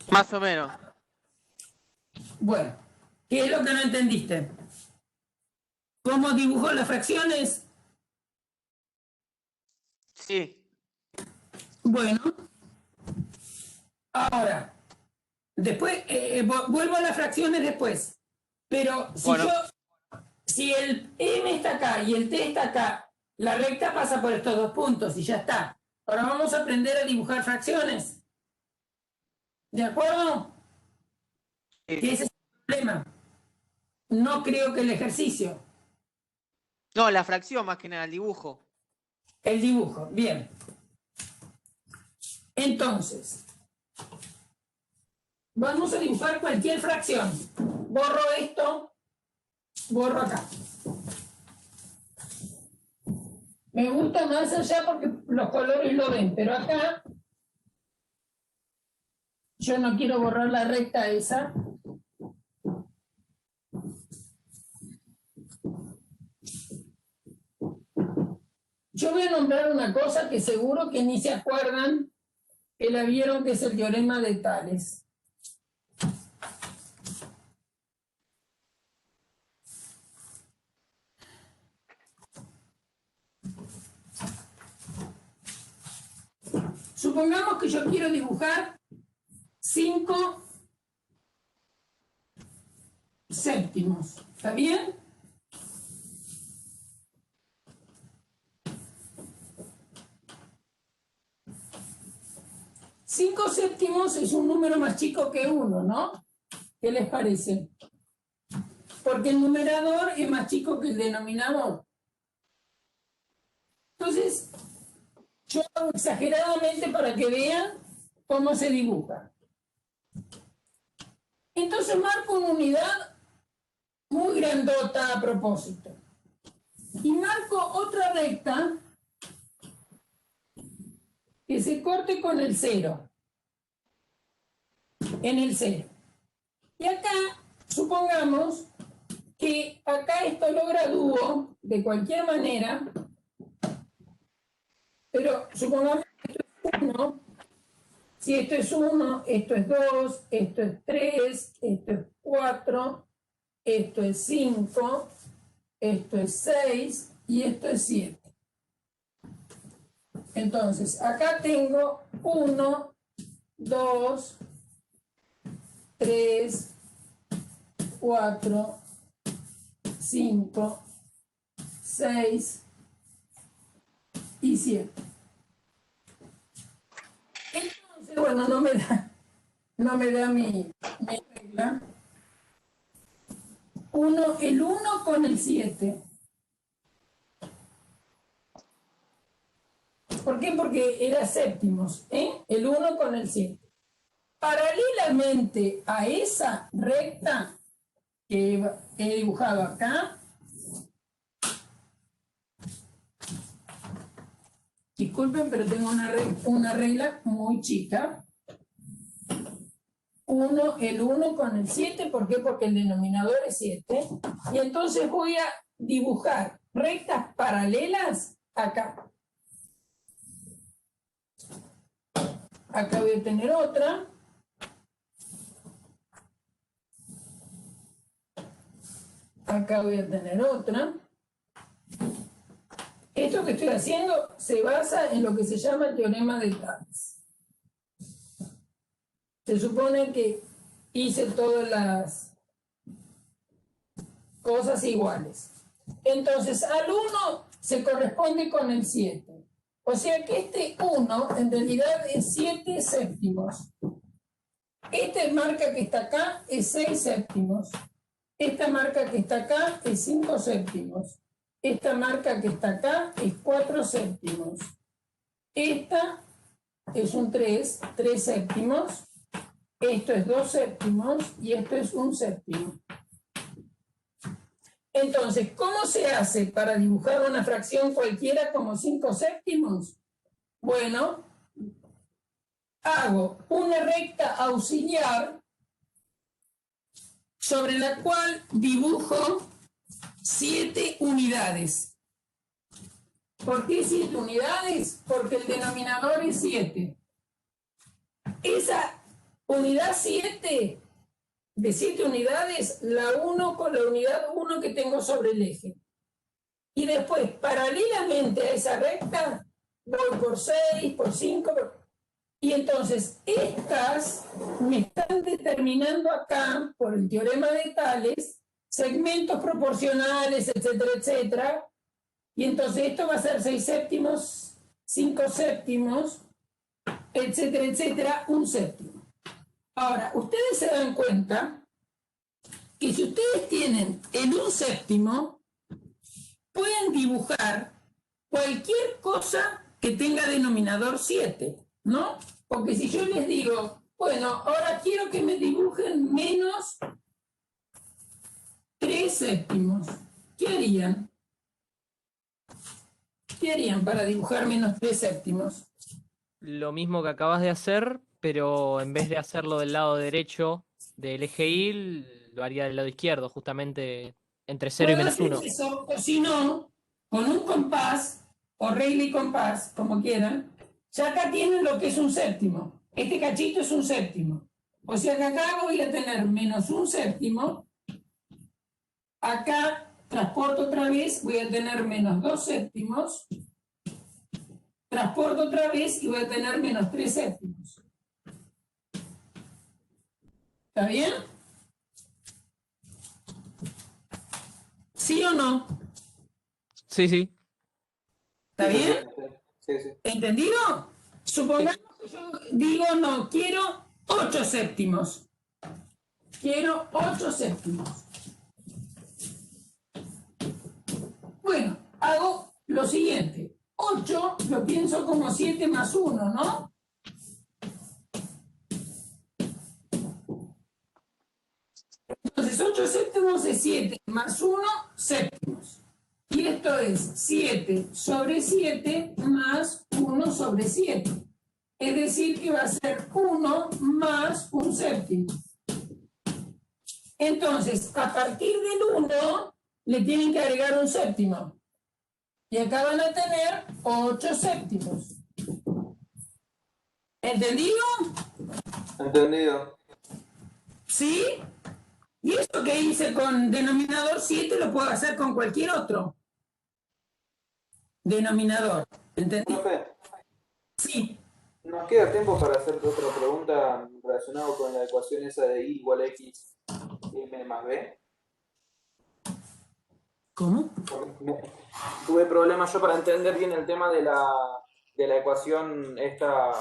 Más o menos. Bueno, ¿qué es lo que no entendiste? ¿Cómo dibujo las fracciones? Sí. Bueno, ahora, después, vuelvo a las fracciones después. Pero Bueno. si el M está acá y el T está acá, la recta pasa por estos dos puntos y ya está. Ahora vamos a aprender a dibujar fracciones. ¿De acuerdo? Sí. Que ese es el problema. No creo que el ejercicio. No, la fracción más que nada, el dibujo. El dibujo, bien. Entonces, vamos a dibujar cualquier fracción. Borro esto, borro acá. Me gusta más allá porque los colores lo ven, pero acá yo no quiero borrar la recta esa. Yo voy a nombrar una cosa que seguro que ni se acuerdan, que la vieron, que es el teorema de Tales. Supongamos que yo quiero dibujar 5 séptimos. ¿Está bien? Cinco séptimos es un número más chico que 1, ¿no? ¿Qué les parece? Porque el numerador es más chico que el denominador. Entonces, yo hago exageradamente para que vean cómo se dibuja. Entonces marco una unidad muy grandota a propósito. Y marco otra recta que se corte con el 0. En el 0. Y acá, supongamos que acá esto lo gradúo de cualquier manera, pero supongamos que esto es 1. Si esto es 1, esto es 2, esto es 3, esto es 4, esto es 5, esto es 6 y esto es 7. Entonces, acá tengo 1, 2, 3, 4, 5, 6 y 7. Entonces, bueno, no me da mi regla. El 1 con el 7. ¿Por qué? Porque era séptimos, ¿eh? El 1 con el 7. Paralelamente a esa recta que he dibujado acá, disculpen, pero tengo una regla muy chica. El 1 con el 7, ¿por qué? Porque el denominador es 7. Y entonces voy a dibujar rectas paralelas acá. Acá voy a tener otra. Acá voy a tener otra. Esto que estoy haciendo se basa en lo que se llama el teorema de Tales. Se supone que hice todas las cosas iguales. Entonces, al 1 se corresponde con el 7. O sea que este 1 en realidad es 7 séptimos. Esta marca que está acá es 6 séptimos. Esta marca que está acá es 5 séptimos. Esta marca que está acá es 4 séptimos. Esta es un 3 séptimos. Esto es 2 séptimos y esto es 1 séptimo. Entonces, ¿cómo se hace para dibujar una fracción cualquiera como 5 séptimos? Bueno, hago una recta auxiliar sobre la cual dibujo 7 unidades. ¿Por qué 7 unidades? Porque el denominador es 7. Esa unidad 7, de 7 unidades, la uno con la unidad 1 que tengo sobre el eje. Y después, paralelamente a esa recta, voy por 6, por 5, y entonces estas me están determinando acá, por el teorema de Tales, segmentos proporcionales, etcétera, etcétera. Y entonces esto va a ser 6 séptimos, 5 séptimos, etcétera, etcétera, 1 séptimo. Ahora, ustedes se dan cuenta que si ustedes tienen el 1 séptimo, pueden dibujar cualquier cosa que tenga denominador 7, ¿no? Porque si yo les digo, bueno, ahora quiero que me dibujen menos 3 séptimos, ¿qué harían? ¿Qué harían para dibujar menos 3 séptimos? Lo mismo que acabas de hacer, pero en vez de hacerlo del lado derecho del eje Y, lo haría del lado izquierdo, justamente entre 0 y Puedo menos hacer 1. eso, o si no, con un compás, o regla y compás, como quieran, ya acá tienen lo que es 1 séptimo. Este cachito es 1 séptimo. O sea que acá voy a tener menos 1 séptimo. Acá transporto otra vez, voy a tener menos 2 séptimos. transporto otra vez y voy a tener menos 3 séptimos. ¿Está bien? ¿Sí o no? Sí, sí. ¿Está Sí, sí, bien? sí, sí. ¿Entendido? Supongamos que yo digo, no, quiero 8 séptimos. Quiero 8 séptimos. Bueno, hago lo siguiente. 8 lo pienso como 7 más 1, ¿no? Entonces 8 séptimos es 7 más 1 séptimos. Y esto es 7 sobre 7 más 1 sobre 7. Es decir, que va a ser 1 más un séptimo. Entonces, a partir del 1, le tienen que agregar un séptimo. Y acá van a tener 8 séptimos. ¿Entendido? Entendido. ¿Sí? Y esto que hice con denominador 7 lo puedo hacer con cualquier otro denominador. ¿Entendido? Profe, Sí. nos queda tiempo para hacerte otra pregunta relacionada con la ecuación esa de I igual a X M más B. ¿Cómo? Tuve problemas yo para entender bien el tema de la ecuación esta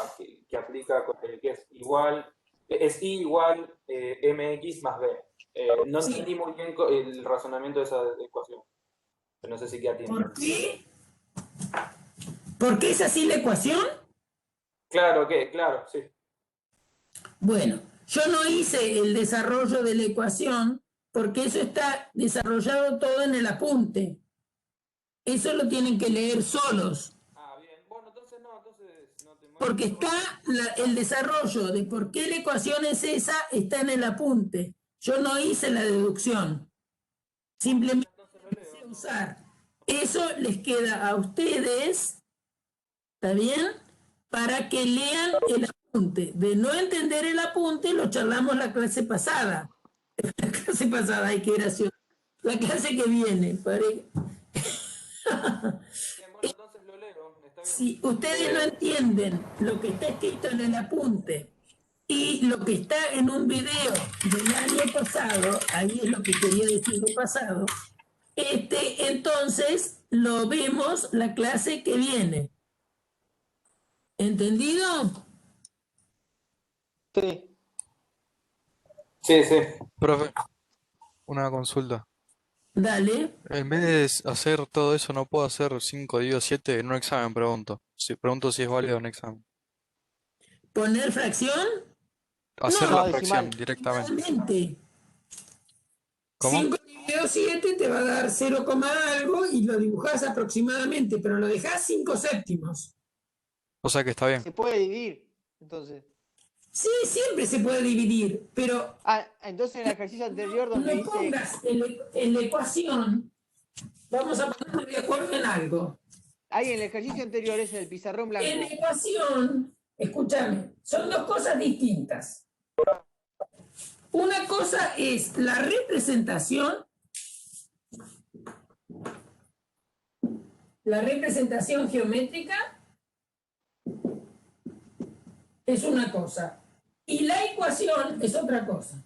que aplica, que es igual, es I igual MX más B. No Sí. entendí muy bien el razonamiento de esa ecuación. Pero no sé si queda tiempo. ¿Por qué? ¿Por qué es así la ecuación? Claro, sí. Bueno, yo no hice el desarrollo de la ecuación porque eso está desarrollado todo en el apunte. Eso lo tienen que leer solos. Ah, bien. Bueno, entonces no te mueves. Porque está el desarrollo de por qué la ecuación es esa, está en el apunte. Yo no hice la deducción. Simplemente sé usar. Eso les queda a ustedes, ¿está bien? Para que lean el apunte. De no entender el apunte, lo charlamos la clase pasada. La clase pasada, ay, qué gracioso. La clase que viene. Bien, bueno, entonces lo leo. Está bien. Si ustedes no entienden lo que está escrito en el apunte y lo que está en un video del año pasado, ahí es lo que quería decir de pasado, entonces lo vemos la clase que viene. ¿Entendido? Sí. Sí, sí. Profe, una consulta. Dale. En vez de hacer todo eso, ¿no puedo hacer 5 dividido 7 en un examen? Pregunto si es válido en un examen. ¿Poner fracción? Hacer No, la decimal. fracción directamente. Realmente. ¿Cómo? 5 dividido 7 te va a dar 0, algo y lo dibujás aproximadamente, pero lo dejás 5 séptimos. O sea que está bien. Se puede dividir, entonces. Sí, siempre se puede dividir, pero Ah, entonces en el ejercicio anterior donde no dice... pongas en la ecuación, vamos a ponernos de acuerdo en algo. Ahí en el ejercicio anterior es el pizarrón En la blanco. ecuación, escúchame, son dos cosas distintas. Una cosa es la representación geométrica, es una cosa, y la ecuación es otra cosa.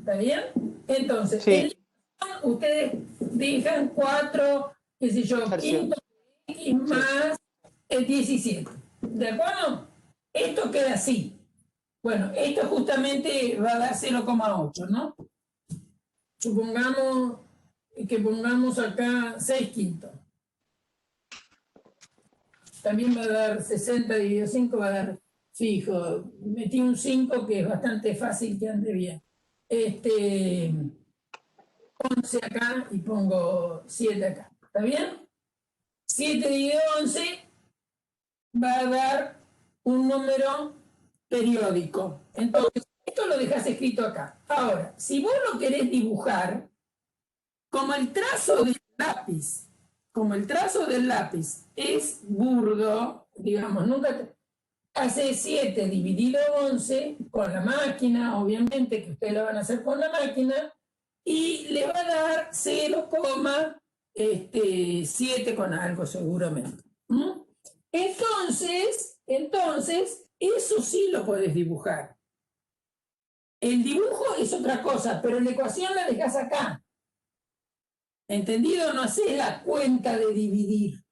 ¿Está bien? Entonces, Sí. en la ecuación ustedes dejan 4, qué sé yo, Tercios. quinto X más el 17. ¿De acuerdo? Esto queda así. Bueno, esto justamente va a dar 0,8, ¿no? Supongamos que pongamos acá 6 quintos. También va a dar 60 dividido 5, va a dar fijo. Metí un 5 que es bastante fácil que ande bien. 11 acá y pongo 7 acá. ¿Está bien? 7 dividido 11 va a dar un número periódico. Entonces, esto lo dejas escrito acá. Ahora, si vos lo querés dibujar, como el trazo del lápiz es burdo, digamos, nunca hace 7 dividido 11 con la máquina, obviamente que ustedes lo van a hacer con la máquina, y le va a dar 0,7 con algo seguramente. ¿Mm? Entonces, eso sí lo puedes dibujar. El dibujo es otra cosa, pero la ecuación la dejas acá. ¿Entendido? No haces la cuenta de dividir.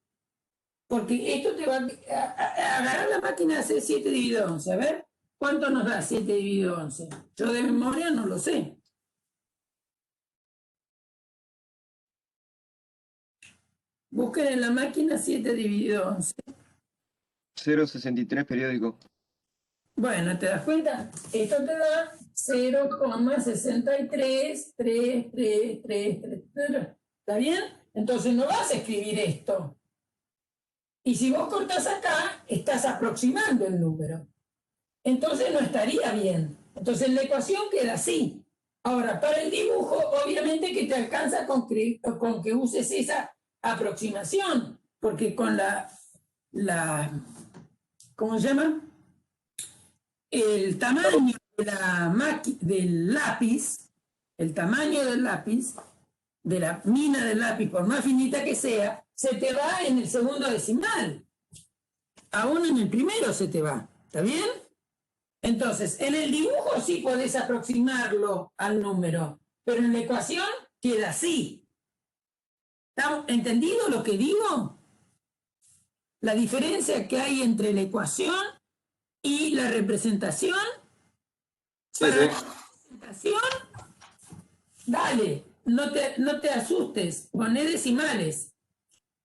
Porque esto te va a agarrar la máquina, hacer 7 dividido 11. A ver, ¿cuánto nos da 7 dividido 11? Yo de memoria no lo sé. Busquen en la máquina 7 dividido 11. 0,63 periódico. Bueno, ¿te das cuenta? Esto te da 0,633333. ¿Está bien? Entonces no vas a escribir esto. Y si vos cortás acá, estás aproximando el número. Entonces no estaría bien. Entonces la ecuación queda así. Ahora, para el dibujo, obviamente que te alcanza con que uses esa aproximación, porque con ¿cómo se llama? El tamaño del lápiz, el tamaño del lápiz, de la mina del lápiz, por más finita que sea, se te va en el segundo decimal. Aún en el primero se te va. ¿Está bien? Entonces, en el dibujo sí podés aproximarlo al número, pero en la ecuación queda así. ¿Entendido lo que digo? La diferencia que hay entre la ecuación y la representación. Sí, Para sí. la representación, dale, no te asustes, poné decimales.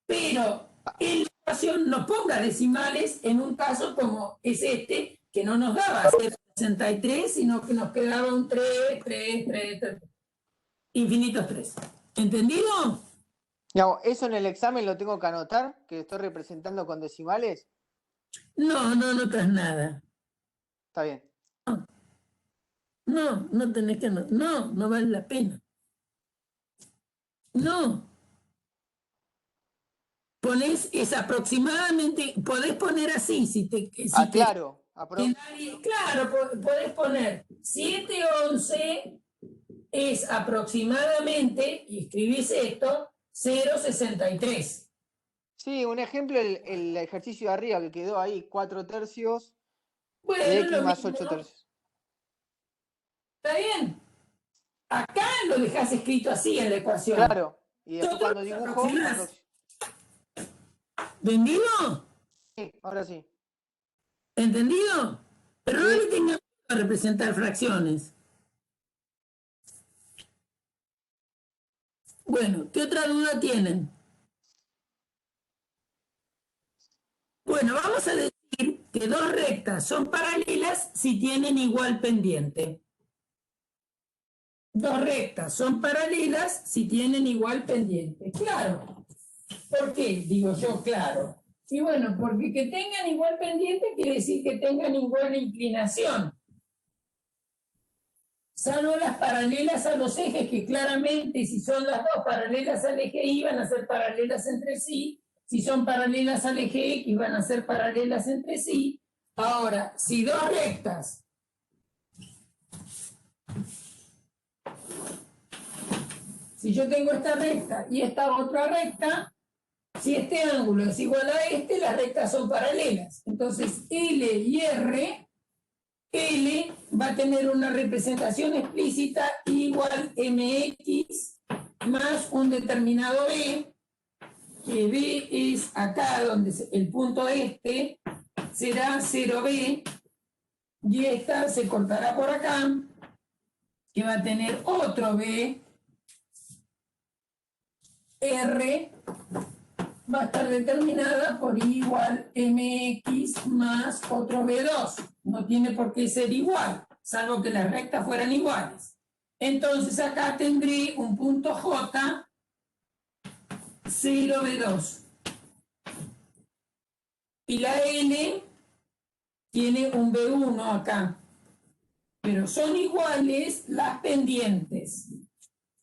Pero en la ecuación no ponga decimales en un caso como es este, que no nos daba 63, sino que nos quedaba un 3, infinitos 3. ¿Entendido? Digamos, ¿eso en el examen lo tengo que anotar? ¿Que estoy representando con decimales? No notas nada. Está bien. No tenés que anotar. No vale la pena. No. Ponés es aproximadamente, podés poner así, Claro. Claro, podés poner 711 es aproximadamente, y escribís esto, 0,63. Sí, un ejemplo, el ejercicio de arriba que quedó ahí, 4 tercios Bueno, de X lo más mismo. 8 tercios. ¿Está bien? Acá lo dejás escrito así en la ecuación. Claro, y después Nosotros cuando dibujo... aproximás. ¿Entendido? Sí, ahora sí. ¿Entendido? Pero no le tengan miedo a representar fracciones. Bueno, ¿qué otra duda tienen? Bueno, vamos a decir que dos rectas son paralelas si tienen igual pendiente. Dos rectas son paralelas si tienen igual pendiente. Claro. ¿Por qué? Digo yo, claro. Y bueno, porque que tengan igual pendiente quiere decir que tengan igual inclinación. Salvo las paralelas a los ejes, que claramente si son las dos paralelas al eje Y van a ser paralelas entre sí. Si son paralelas al eje X van a ser paralelas entre sí. Ahora, si dos rectas si yo tengo esta recta y esta otra recta, si este ángulo es igual a este, las rectas son paralelas. Entonces, L y R, L va a tener una representación explícita igual MX más un determinado B, que B es acá donde el punto este será 0B, y esta se cortará por acá, que va a tener otro B, R va a estar determinada por I igual MX más otro B2. No tiene por qué ser igual, salvo que las rectas fueran iguales. Entonces acá tendré un punto J, 0B2. Y la L tiene un B1 acá. Pero son iguales las pendientes.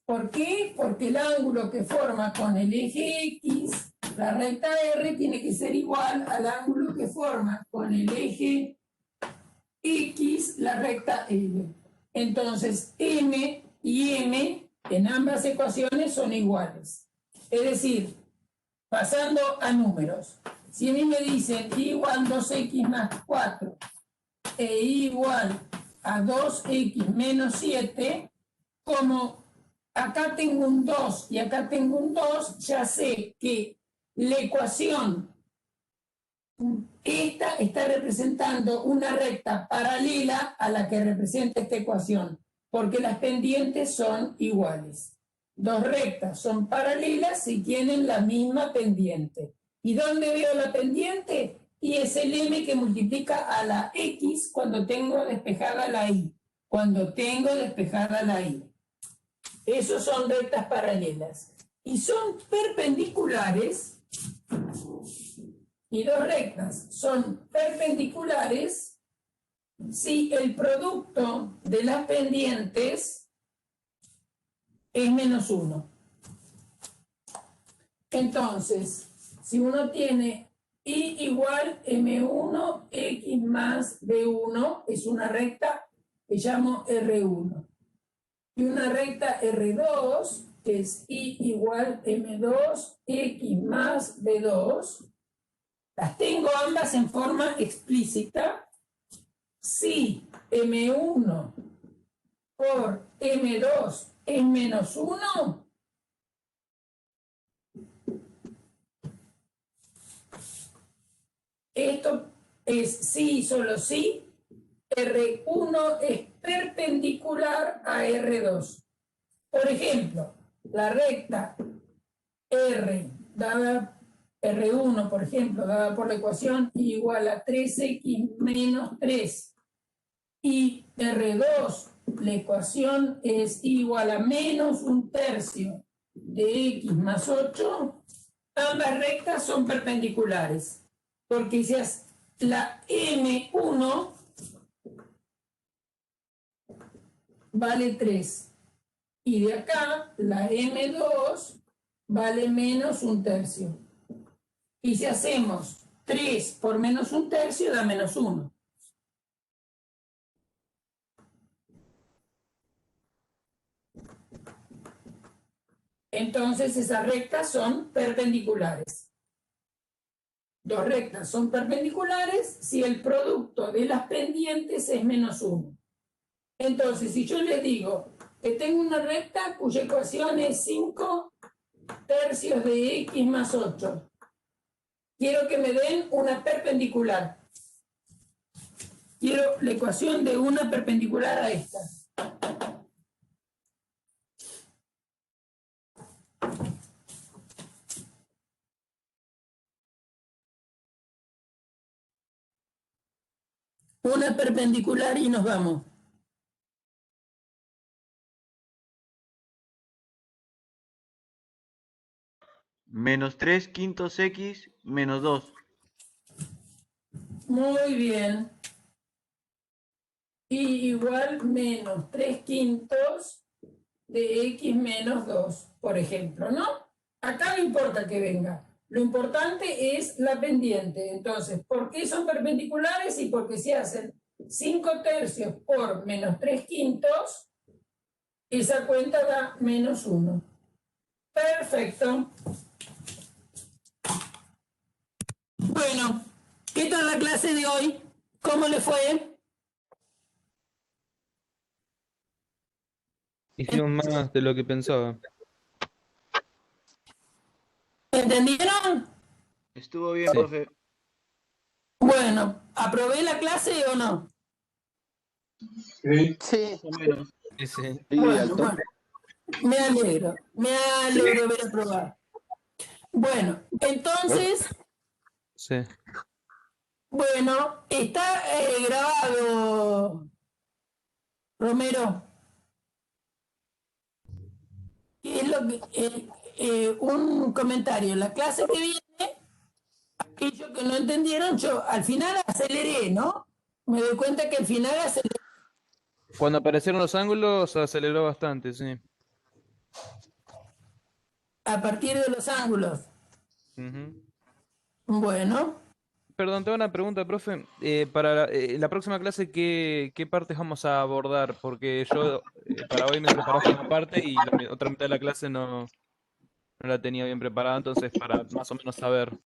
¿Por qué? Porque el ángulo que forma con el eje X, la recta R, tiene que ser igual al ángulo que forma con el eje X, la recta L. Entonces, M y M en ambas ecuaciones son iguales. Es decir, pasando a números, Si a mí me dicen y igual 2x más 4 e y igual a 2x menos 7, como acá tengo un 2 y acá tengo un 2, ya sé que la ecuación esta está representando una recta paralela a la que representa esta ecuación, porque las pendientes son iguales. Dos rectas son paralelas si tienen la misma pendiente. ¿Y dónde veo la pendiente? Y es el m que multiplica a la x cuando tengo despejada la y. Cuando tengo despejada la y. Esos son rectas paralelas. Y son perpendiculares. Y dos rectas son perpendiculares si el producto de las pendientes es menos 1. Entonces, si uno tiene y igual m1 x más b1, es una recta que llamo R1. Y una recta R2, que es y igual m2 x más b2, las tengo ambas en forma explícita. Si M1 por M2 es menos 1, esto es sí y solo sí, R1 es perpendicular a R2. Por ejemplo, la recta R dada R1, por ejemplo, dada por la ecuación y igual a 3x menos 3, y R2, la ecuación es igual a menos un tercio de x más 8, ambas rectas son perpendiculares, porque si es la M1 vale 3, y de acá la M2 vale menos un tercio. Y si hacemos 3 por menos un tercio, da menos 1. Entonces esas rectas son perpendiculares. Dos rectas son perpendiculares si el producto de las pendientes es menos 1. Entonces, si yo les digo que tengo una recta cuya ecuación es 5 tercios de x más 8, quiero que me den una perpendicular. Quiero la ecuación de una perpendicular a esta. Una perpendicular y nos vamos. Menos 3 quintos x menos 2. Muy bien. Y igual menos 3 quintos de x menos 2, por ejemplo, ¿no? Acá no importa que venga. Lo importante es la pendiente. Entonces, ¿por qué son perpendiculares? Y porque si hacen 5 tercios por menos 3 quintos, esa cuenta da menos 1. Perfecto. Bueno, ¿qué tal la clase de hoy? ¿Cómo le fue? Hicimos más de lo que pensaba. ¿Entendieron? Estuvo bien, Sí. profe. Bueno, ¿aprobé la clase o no? Sí. Sí. Más o menos. Sí, sí. Bueno, bueno, me alegro haber aprobado. Bueno, entonces, Sí. bueno, está grabado, Romero. ¿Qué es lo que, un comentario? La clase que viene, aquellos que no entendieron, yo al final aceleré, ¿no? Me doy cuenta que al final aceleré. Cuando aparecieron los ángulos, aceleró bastante, sí. A partir de los ángulos. Ujú. Bueno, Perdón, tengo una pregunta, profe. Para la próxima clase, ¿qué partes vamos a abordar? Porque yo para hoy me preparaste una parte y la otra mitad de la clase no la tenía bien preparada, entonces para más o menos saber.